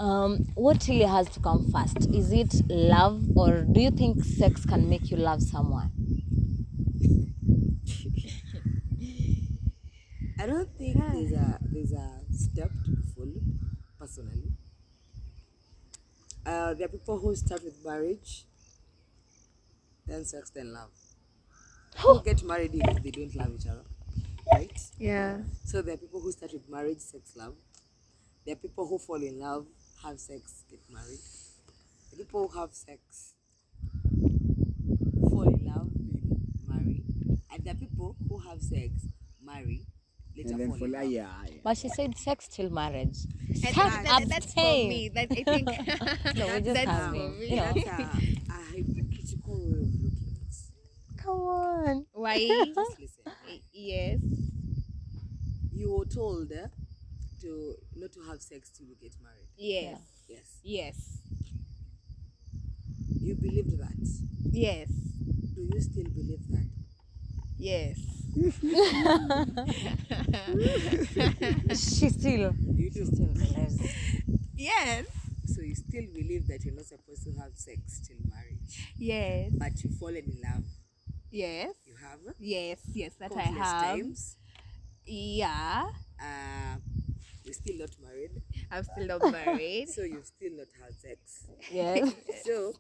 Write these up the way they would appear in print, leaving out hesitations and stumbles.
What really has to come first? Is it love, or do you think sex can make you love someone? I don't think there's a step to be followed. Personally, there are people who start with marriage, then sex, then love. Who get married if they don't love each other, right? Yeah. So there are people who start with marriage, sex, love. There are people who fall in love, have sex, get married. The people who have sex, fall in love, marry. And there are people who have sex, marry, later And then fall in love. yeah. But she said sex till marriage. Sex That's for abstain. me. That I think No, we're just that's having. for me. You know. That's a hypocritical way of looking at it. Come on. Why? Just listen. Yes. You were told to not to have sex till you get married. Yes. Yes. Yes. You believed that. Yes. Do you still believe that? Yes. She still. You do. Still believes. Yes. So you still believe that you're not supposed to have sex till marriage, Yes. but you've fallen in love. Yes. You have Yes. Yes. That I countless have. times. Yeah. You're still not married, I'm still not married. so you've still not had sex. Yes. So,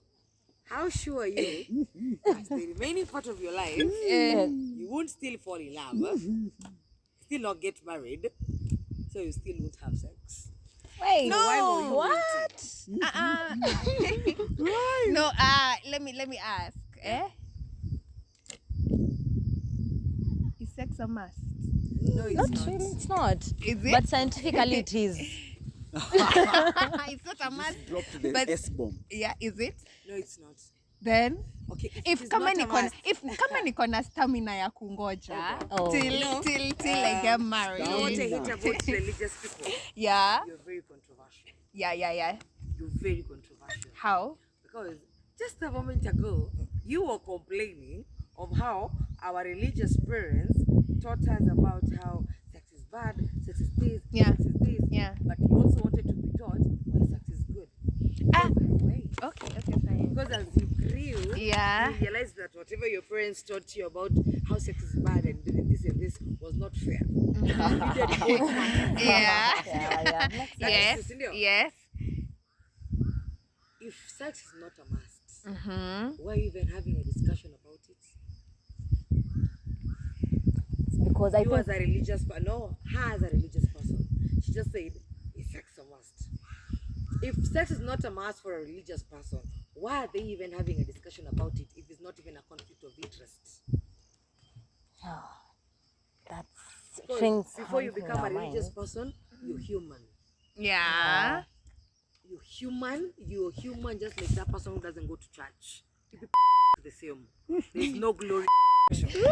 how sure are you that the remaining part of your life you won't still fall in love, still not get married, so you still won't have sex? Wait. No. Why were you What? No. Let me ask. Is sex a must? No, it's Not not. really. It's not. Is it? But scientifically, it is. It's not a must. Drop to the But- S-bomb. Yeah. Is it? No, it's not. Then Okay, if it's kama not a niko na must. if kama niko na stamina ya kungoja Oh. till I get married. You know what I hate about religious people? Yeah. You're very controversial. Yeah. You're very controversial. How? Because just a moment ago, you were complaining of how our religious parents taught us about how sex is bad, sex is this, Yeah. sex is this. Yeah. But you also wanted to be taught why sex is good. Wait. Okay, fine. Because as you grew, Yeah. you realized that whatever your parents taught you about how sex is bad and doing this and this was not fair. You needed both parties. Yeah. Yeah. Yes. Yes. If sex is not a must, why are you even having a discussion about it? Because I You think as a religious person, no, her as a religious person, she just said, is sex a must? If sex is not a must for a religious person, why are they even having a discussion about it if it's not even a conflict of interest? that's Because things before you happen in become a our religious mind. person, you're human. Yeah. You're human just like that person who doesn't go to church. You be the same. There's no glory. Okay.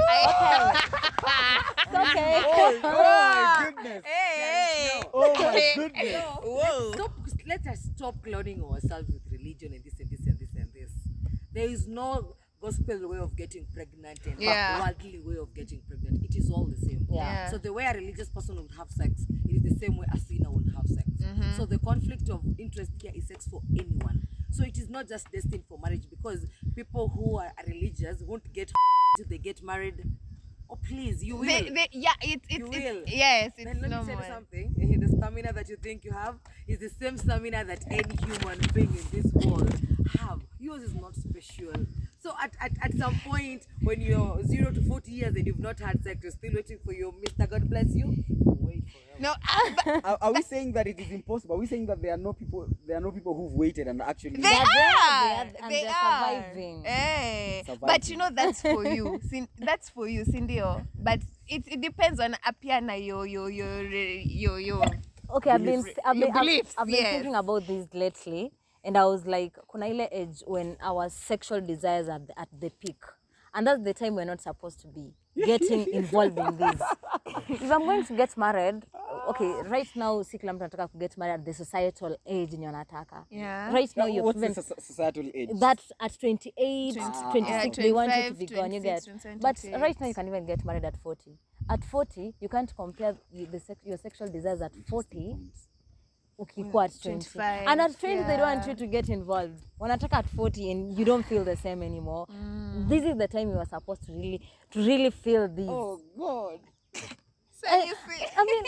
Oh my goodness. Hey. Oh my goodness. Whoa. Let us stop clouding ourselves with religion and this and this and this and this. There is no gospel way of getting pregnant and Yeah. worldly way of getting pregnant. It is all the same. Yeah. So the way a religious person would have sex, it is the same way a sinner would have sex. So the conflict of interest here is sex for anyone. So it is not just destined for marriage, because people who are religious won't get till they get married. Oh please, you will. You will. Yes, it's Then let me tell normal. you something. The stamina that you think you have is the same stamina that any human being in this world have. Yours is not special. So at some point, when you're 0 to 40 years and you've not had sex, you're still waiting for your Mr. God bless you. Wait forever. No, Are we saying that it is impossible? Are we saying that there are no people who've waited and actually they They're are. there, and They they're are. surviving. Eh. Surviving. But you know that's for you. That's for you, Cindy. But it depends on Apiana your Okay, I've been beliefs, I've been yes. thinking about this lately, and I was like, kuna ile age when our sexual desires are at the peak, and that's the time we're not supposed to be getting involved in this. If I'm going to get married, okay, right now si kila mtu anataka to get married at the societal age yenye anataka. Yeah. Right now you're what's even the societal age? that at 28, 26, they want you to be 25, gone, you get. 26, But 28. right now you can even get married at 40. At 40, you can't compare your sexual desires at 40 ukikuwa at 20. 25, And at 20 they don't want yeah. you to get involved. Wanataka at 40 and you don't feel the same anymore. This is the time you are supposed to really feel this. Oh God. So you see. I mean,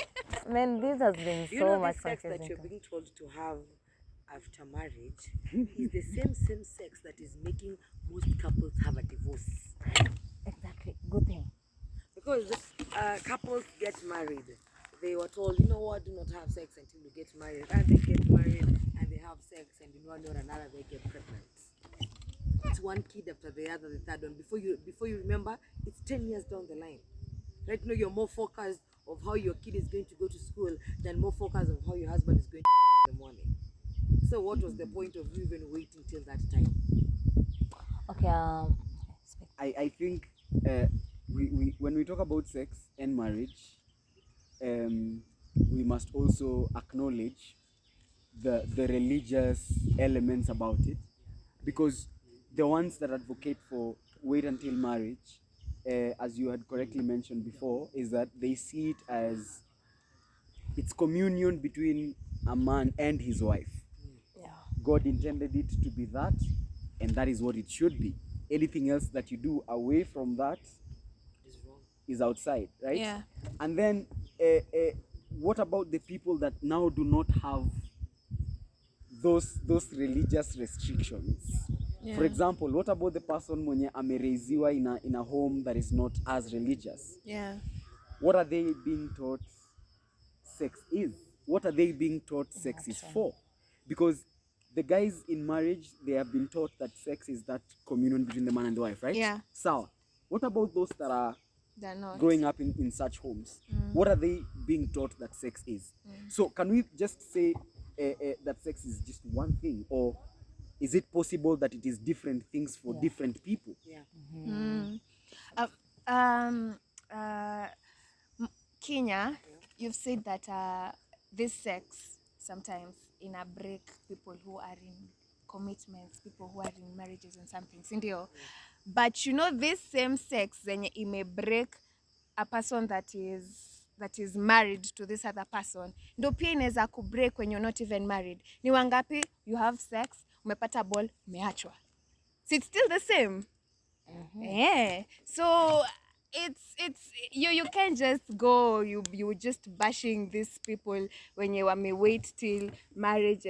man, this has been You so know, much the sex that you're confusing. being told to have after marriage is the same sex that is making most couples have a divorce. Exactly. Good thing. Because couples get married, they were told, you know what, do not have sex until you get married. And they get married and they have sex, and in one way or another they get pregnant. It's one kid after the other, the third one. Before you remember, it's 10 years down the line. Right now you're more focused of how your kid is going to go to school than more focused of how your husband is going to in the morning. So what was the point of you even waiting till that time? Okay. Speak. I think we when we talk about sex and marriage, we must also acknowledge the religious elements about it, because the ones that advocate for wait until marriage, as you had correctly mentioned before, is that they see it as it's communion between a man and his wife. Yeah. God intended it to be that, and that is what it should be. Anything else that you do away from that It's wrong. is outside, right? Yeah. And then what about the people that now do not have those religious restrictions? Yeah. For example, what about the person mwenye amereiziwa in a home that is not as religious? Yeah. What are they being taught sex is? What are they being taught sex is for? Because the guys in marriage, they have been taught that sex is that communion between the man and the wife, right? Yeah. So, what about those that are They're not. growing up in such homes? What are they being taught that sex is? So, can we just say that sex is just one thing, or is it possible that it is different things for different people? Yeah. Kenya, you've said that this sex sometimes in a break people who are in commitments, people who are in marriages and something, sindio? But you know, this same sex zenye ime break a person that is married to this other person, ndo pia inaweza kubreak when you're not even married. Ni wangapi you have sex, umepata ball, umeachwa. So it's still the same. Yeah. So it's you can't just go you just bashing these people when you may wait till marriage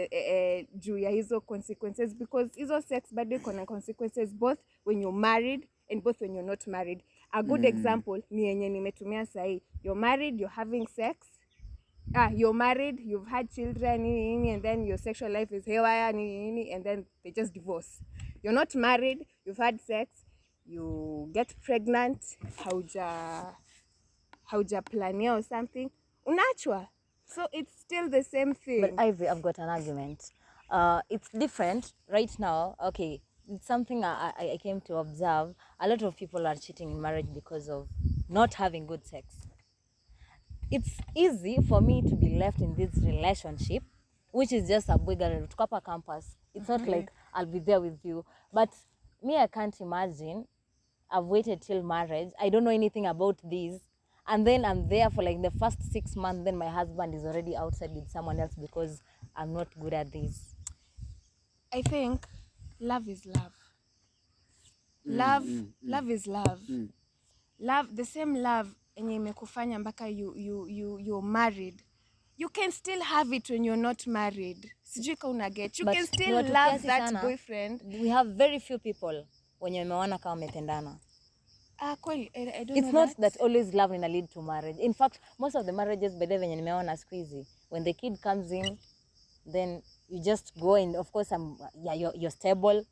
juu ya hizo consequences, because hizo sex bado iko na consequences both when you're married and both when you're not married. A good example ni yenye nimetumia sahi. You're married, you're having sex. You're married, you've had children, and then your sexual life is haywire, and then they just divorce. You're not married, you've had sex, you get pregnant, hauja plania or something, unaachwa. So it's still the same thing. But Ivy, I've got an argument. It's different right now. Okay, it's something I came to observe. A lot of people are cheating in marriage because of not having good sex. It's easy for me to be left in this relationship, which is just a bigger Tukapa campus. It's not like I'll be there with you. But me, I can't imagine. I've waited till marriage. I don't know anything about this. And then I'm there for like the first 6 months. Then my husband is already outside with someone else because I'm not good at this. I think love is love. Love is love. Love, the same love enye imekufanya mpaka you're married. You can still have it when you're not married. Sijui ka una get. You But can still ni watu love kiasi that sana. boyfriend. We have very few people wenye wameona kama wamependana. Kweli, I don't It's know not that always love ina lead to marriage. In fact, most of the marriages by the venye nimeona siku hizi, when the kid comes in, then you just go and of course you're stable.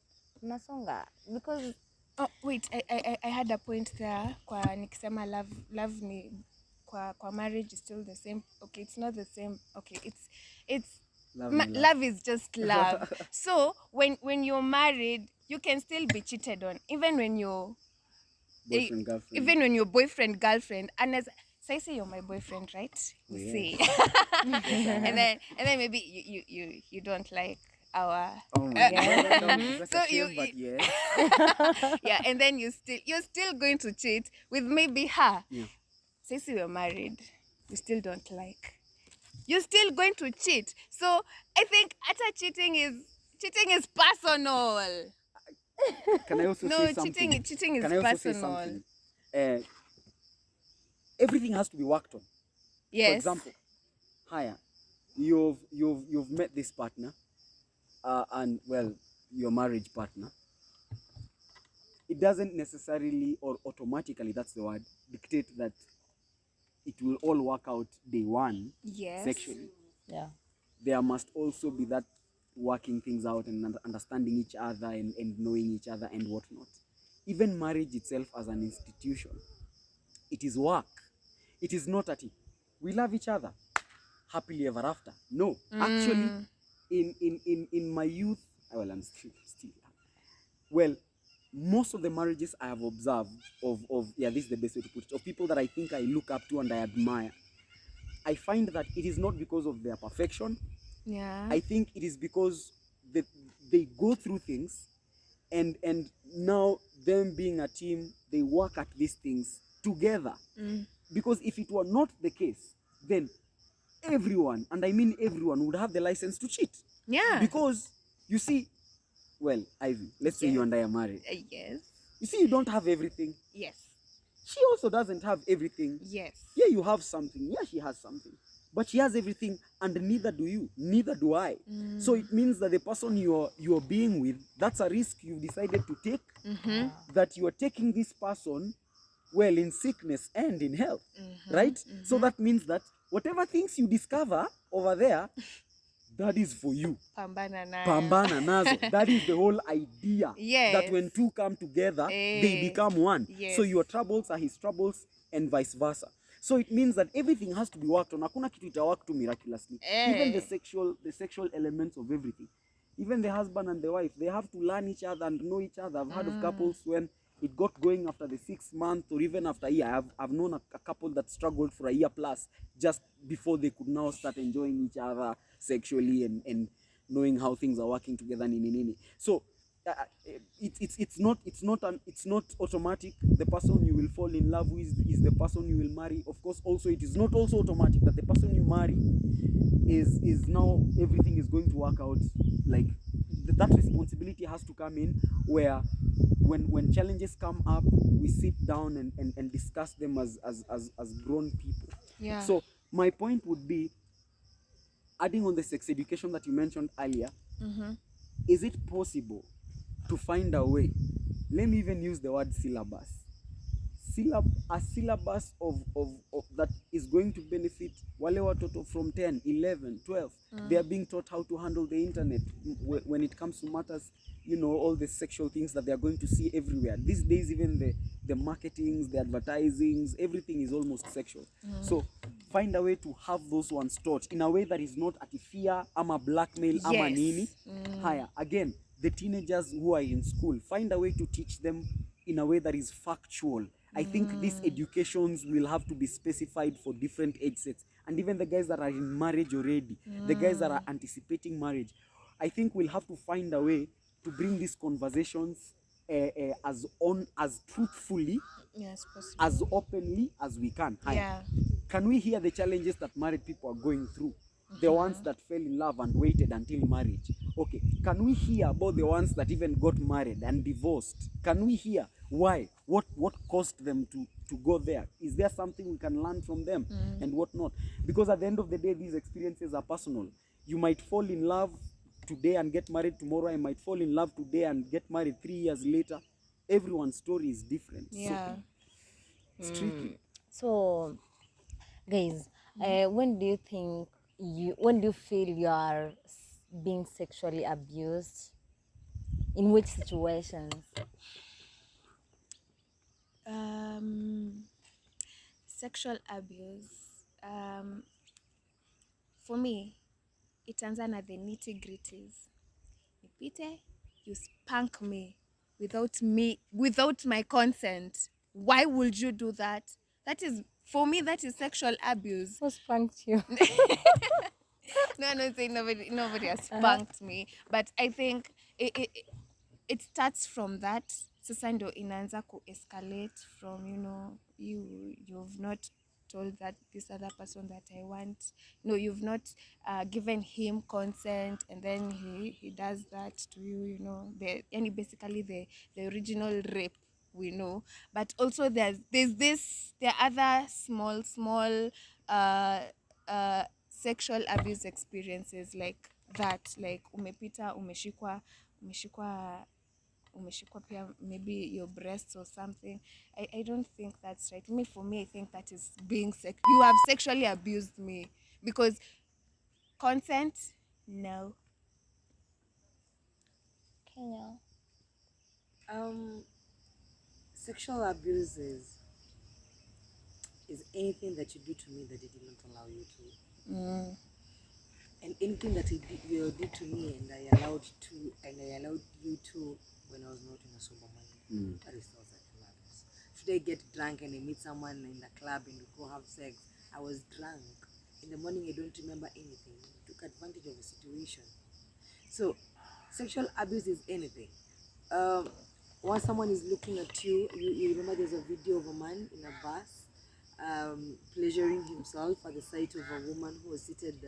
Unasonga because Oh, wait, I had a point there kwa nikisema love ni kwa marriage is still the same. Okay, it's not the same. Okay, it's love is just love. So when you're married, you can still be cheated on even when you're Boyfriend, girlfriend. even when you're boyfriend girlfriend. And as so I say you're my boyfriend, right? You see. and then maybe you don't like our Oh my God. So you- but yes. yeah, and then you're still going to cheat with maybe her. Yeah. Say we're married, you still don't like. you're still going to cheat. So I think ata cheating is personal. Can I also No, say something? cheating is Can I also say personal. something? Uh, everything has to be worked on. Yes. For example, higher, you've met this partner, and well, your marriage partner. It doesn't necessarily or automatically, that's the word, dictate that it will all work out day one Yes. sexually. Yeah. There must also be that working things out and understanding each other and knowing each other and whatnot. Even marriage itself as an institution, it is work. It is not that we love each other happily ever after. No, actually, in my youth, well, I'm still young. Well, most of the marriages I have observed of this is the best way to put it, of people that I think I look up to and I admire, I find that it is not because of their perfection. Yeah. I think it is because they go through things, and now them being a team, they work at these things together. Because if it were not the case, then everyone, and I mean everyone, would have the license to cheat. Yeah. Because you see, well, Ivy, let's say you and I are married. Yes. You see, you don't have everything. Yes. She also doesn't have everything. Yes. Yeah, you have something. Yeah, she has something. But she has everything, and neither do you. Neither do I. So it means that the person you're being with, that's a risk you've decided to take. That you are taking this person, well, in sickness and in health, right? So that means that whatever things you discover over there, that is for you. Pambana nayo. Pambana nazo. That is the whole idea. Yes. That when two come together, they become one. Yes. So your troubles are his troubles and vice versa. So it means that everything has to be worked on. Hakuna kitu ita work to miraculously. Even the sexual elements of everything. Even the husband and the wife, they have to learn each other and know each other. I've heard of couples when it got going after the 6 months or even after a year. I've known a couple that struggled for a year plus just before they could now start enjoying each other sexually and knowing how things are working together. So it's not automatic. The person you will fall in love with is the person you will marry. Of course, also it is not also automatic that the person you marry is now everything is going to work out. Like that responsibility has to come in, where when challenges come up, we sit down and discuss them as grown people. Yeah. So my point would be, adding on the sex education that you mentioned earlier, is it possible to find a way? Let me even use the word syllabus. A syllabus of that is going to benefit wale watoto from 10, 11, 12. They are being taught how to handle the internet when it comes to matters, all the sexual things that they are going to see everywhere. These days, even the marketings, the advertisings, everything is almost sexual. So find a way to have those ones taught in a way that is not atifia, ama blackmail, ama nini. Higher. Again, the teenagers who are in school, find a way to teach them in a way that is factual. I think these educations will have to be specified for different age sets. And even the guys that are in marriage already, the guys that are anticipating marriage, I think we'll have to find a way to bring these conversations as truthfully, Yes, possible. as openly as we can. Yeah. Can we hear the challenges that married people are going through? The ones that fell in love and waited until marriage. Okay, can we hear about the ones that even got married and divorced? Can we hear why? What caused them to go there? Is there something we can learn from them and what not? Because at the end of the day, these experiences are personal. You might fall in love today and get married tomorrow. I might fall in love today and get married 3 years later. Everyone's story is different. Yeah. So it's tricky. So, guys, when do you feel you are being sexually abused? In which situations? Sexual abuse. For me, it turns out at the nitty gritties. Nipite, you spank me without my consent. Why would you do that? That is, for me, that is sexual abuse. Who spanked you? No, saying nobody has spanked me, but I think it starts from that. Sasa ndo inaanza ku escalate from you've not told that this other person that I want. No, you've not given him consent, and then he does that to you. You know, and basically the original rape, we know. But also there are other small sexual abuse experiences like that, like umeshikwa pia maybe your breasts or something. I don't think that's right. For me, I think that is you have sexually abused me, because consent, no. Kenya. Sexual abuse is anything that you do to me that they did not allow you to. And anything that you did to me and I allowed you to when I was not in a sober mind. That is not sexual abuse. Should I get drunk and I meet someone in the club and we go have sex? I was drunk. In the morning I don't remember anything. I took advantage of a situation. So sexual abuse is anything. Once someone is looking at you, you remember there's a video of a man in a bus pleasuring himself at the sight of a woman who was seated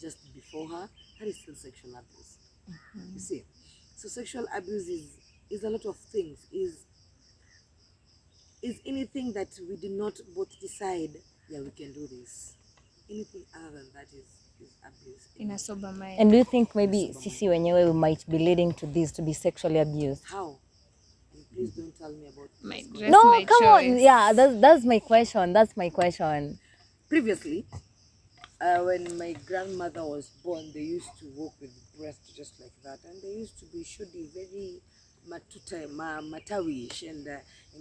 just before her. That is still sexual abuse. You see, so sexual abuse is a lot of things. Is anything that we did not both decide, yeah, we can do this. Anything other than that is abuse In a sober mind. And do you think maybe sisi wenyewe we might be leading to this, to be sexually abused? How? And please don't tell me about My this. dress, No, my come choice. on. Yeah, that's my question. That's my question. Previously, when my grandmother was born, they used to walk with breasts just like that, and they used to be shudi, very matawish, and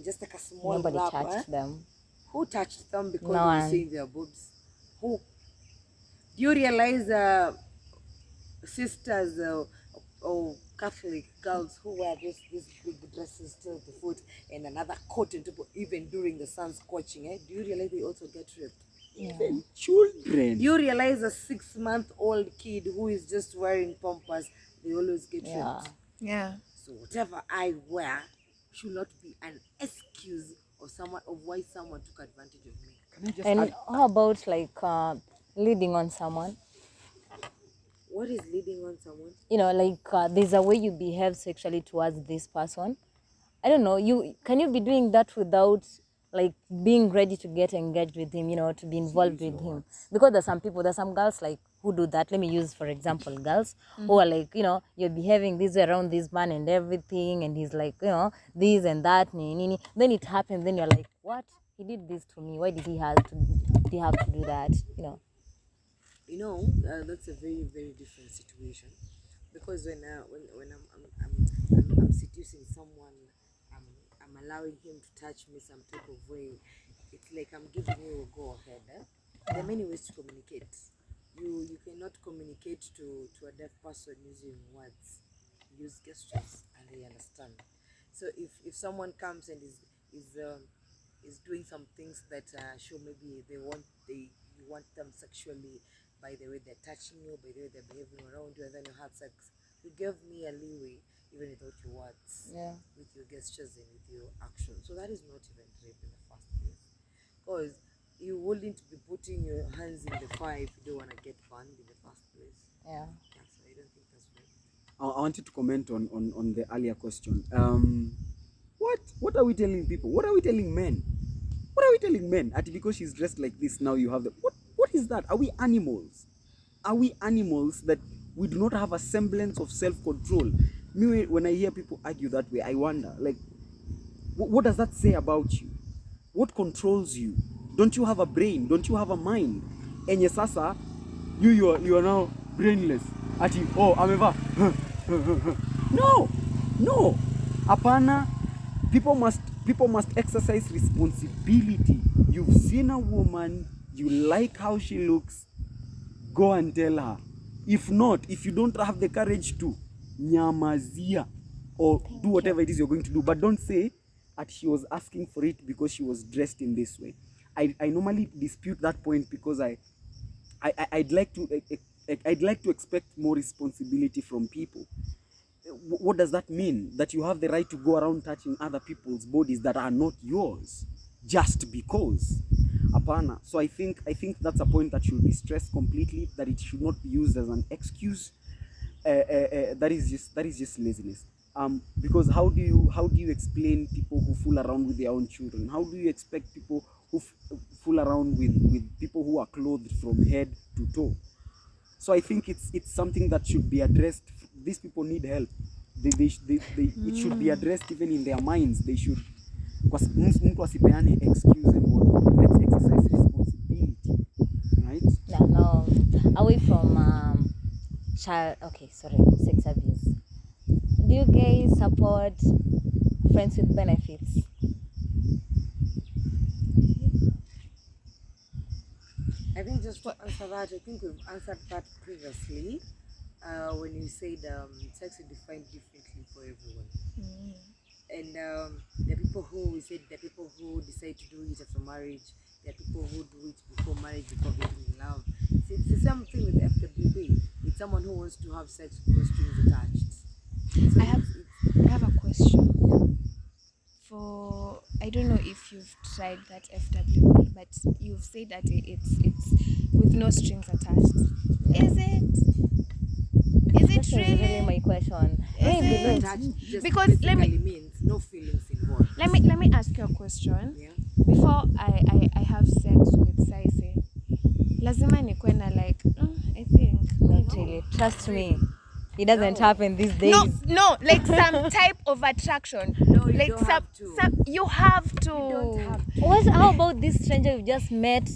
just like a small Nobody wrapper. touched them. Who touched them because No they were one. seeing their boobs? Who? Do you realize sisters or Catholic girls who wear these big dresses till the foot and another coat on top, even during the sun scorching? Do you realize they also get raped? Even children. You realize a 6-month-old kid who is just wearing pampers, they always get Yeah. raped. Yeah. So whatever I wear should not be an excuse of why someone took advantage of me. Can I just And add? how about like leading on someone? What is leading on someone? You know, like there's a way you behave sexually towards this person. I don't know. Can you be doing that without like being ready to get engaged with him? You know, to be involved with him. Because there's some girls like who do that. Let me use for example girls who are like, you know, you're behaving this way around this man and everything, and he's like, you know, this and that. Then it happens. Then you're like, what? He did this to me. Why did he have to do that? You know. You know, that's a very, very different situation, because when I'm seducing someone, I'm allowing him to touch me some type of way. It's like I'm giving you a go ahead. There are many ways to communicate. You cannot communicate to a deaf person using words. Use gestures, and they understand. So if someone comes and is doing some things that show maybe you want them sexually, by the way they're touching you, by the way they're behaving around you, and then you have sex, you give me a leeway even without your words, Yeah. with your gestures and with your actions. So that is not even rape in the first place, because you wouldn't be putting your hands in the fire if you don't want to get burned in the first place. Yeah. Yeah, so I don't think that's rape. I wanted to comment on the earlier question. What are we telling people? What are we telling men? What are we telling men? At because she's dressed like this, now you have the what is that? Are we animals? Are we animals that we do not have a semblance of self-control? Me, when I hear people argue that way, I wonder, like, what does that say about you? What controls you? Don't you have a brain? Don't you have a mind? Enye sasa, you are now brainless. Ati, oh, ameva. No. Apana. People must exercise responsibility. You've seen a woman, you like how she looks, go and tell her. If not, if you don't have the courage to nyamazia or do whatever it is you're going to do, but don't say that she was asking for it because she was dressed in this way. I normally dispute that point, because I'd like to expect more responsibility from people. What does that mean? That you have the right to go around touching other people's bodies that are not yours just because? Apana. So I think that's a point that should be stressed completely, that it should not be used as an excuse. That is just laziness. Because how do you explain people who fool around with their own children? How do you expect people who fool around with people who are clothed from head to toe? So I think it's something that should be addressed. These people need help. It should be addressed even in their minds. They should, mtu asipeane excuse and what. Let's exercise responsibility, right? No, away from sex abuse. Do you guys support friends with benefits? I think just to answer that, I think we've answered that previously when you said sex is defined differently for everyone. And there are people who decide to do it after marriage. There are people who do it before marriage, before getting in love. It's the same thing with FWB. It's someone who wants to have sex with no strings attached. So I have a question. I don't know if you've tried that FWB, but you've said that it's with no strings attached. Is it really my question? Because let me means no feelings involved. Let me ask you a question. Yeah. Before I have sex with Saise, lazima nikuwe na like I think Not really. Trust me. It doesn't happen these days. no, like some type of attraction. No, you like don't have to. you have to. You don't have to. How about this stranger you just met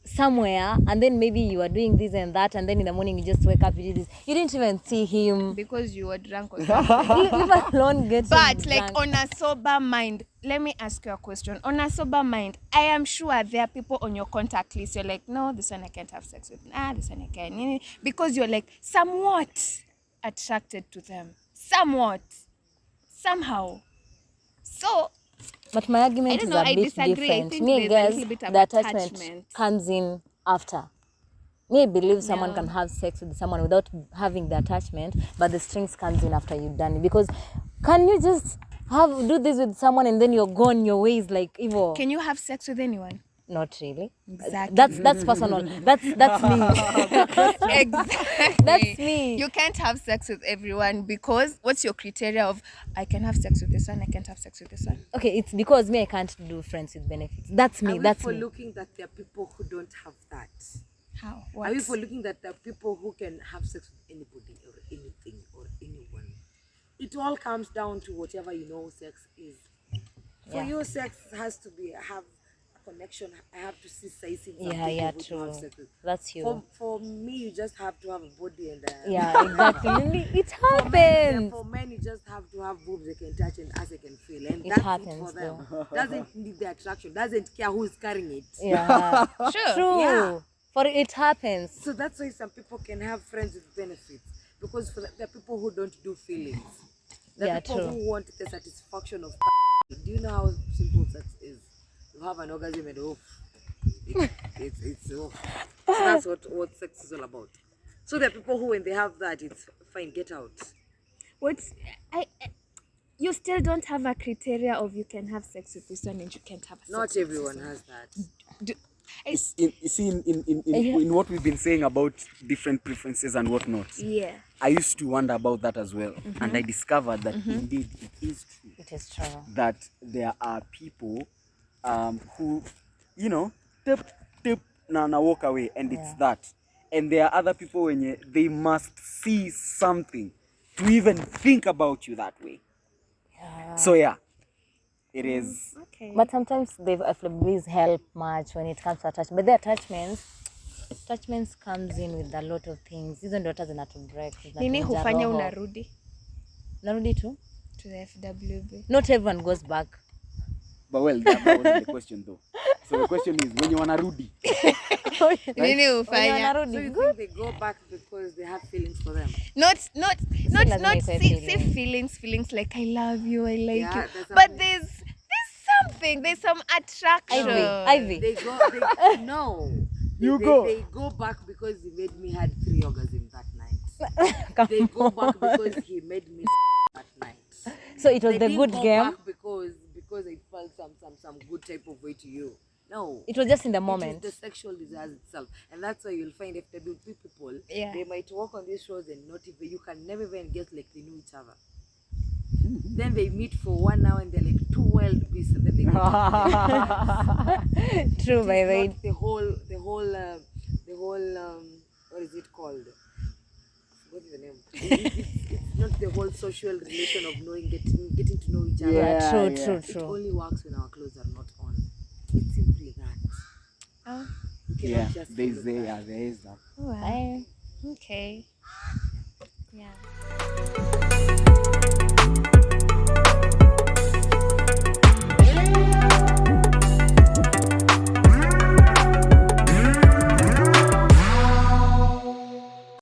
somewhere, and then maybe you are doing this and that, and then in the morning you just wake up, you do this. You didn't even see him. Because you were drunk or something. Leave alone getting But drunk. like on a sober mind, let me ask you a question. On a sober mind, I am sure there are people on your contact list. You're like, no, this one I can't have sex with. This one I can. Because you're like somewhat attracted to them. Somewhat. Somehow. So But my argument I don't is know, a I bit disagree. I different. think Me, there's a guess little bit of the attachment attachment. comes in after. Me, I believe someone can have sex with someone without having the attachment, but the strings comes in after you've done it. Because can you just do this with someone and then you're gone your ways like evil? can you have sex with anyone? Not really. Exactly. That's personal. That's me. Exactly. That's me. You can't have sex with everyone because what's your criteria of I can have sex with this one, I can't have sex with this one? Okay, it's because me, I can't do friends with benefits. That's me. Are we That's for me. looking that there are people who don't have that? How? Are we for looking that there are people who can have sex with anybody or anything or anyone? It all comes down to whatever you know sex is. For you, sex has to have a connection. I have to see size in some Yeah, people who true. have sex with. That's you. For me, you just have to have a body and Yeah, exactly. It For men, happens. for men, you just have to have boobs they can touch and ass they can feel, and It that's it happens, for them. Doesn't need the attraction. Doesn't care who's carrying it. Yeah. Sure. True. Yeah. For it happens. So that's why some people can have friends with benefits, because there are people who don't do feelings. There are Yeah, people true. who want the satisfaction of. Do you know how simple sex is? You have an orgasm and it's off. So that's what sex is all about. So there are people who, when they have that, it's fine. Get out. You still don't have a criteria of you can have sex with this one and you can't have sex Not with everyone this one. has that. In what we've been saying about different preferences and whatnot, Yeah. I used to wonder about that as well, and I discovered that indeed it is true It is true. that there are people who, tip na walk away, and it's that. And there are other people when they must see something to even think about you that way. So yeah, it is. Okay. But sometimes the FWBs help much when it comes to attachment. But the attachments comes in with a lot of things. Hizo ndio hata zinatu break. Nini hufanya unarudi Narudi tu? to the FWB? Not everyone goes back. But well, that wasn't the question though. So the question is when you wanna rudi. Nini hufanya? So you think they go back because they have feelings for them? Not lazima ikuwe see feelings like I love you, I like Yeah, you. there's But something. there's some attraction. Ivy. They no. You they, go. They go back because he made me had 3 orgasms that night. Come They go back because he made me that night. So it was They the didn't good go game. back because I felt some good type of way to you. No. It was just in the It moment. is the sexual desires itself, and that's why you'll find FWP people. Yeah. They might walk on these roads and not even you can never even guess like they know each other. Then they meet for 1 hour and they're like two wild beasts, and then they go. True, by the way. Not the whole what is it called? What's the name? It's not the whole social relation of knowing, getting to know each other. Yeah, True, yeah. true, It true. only works when our clothes are not on. It's simply that. Oh, You cannot Yeah, just there follow that. is that. well. Bye. Okay. Yeah.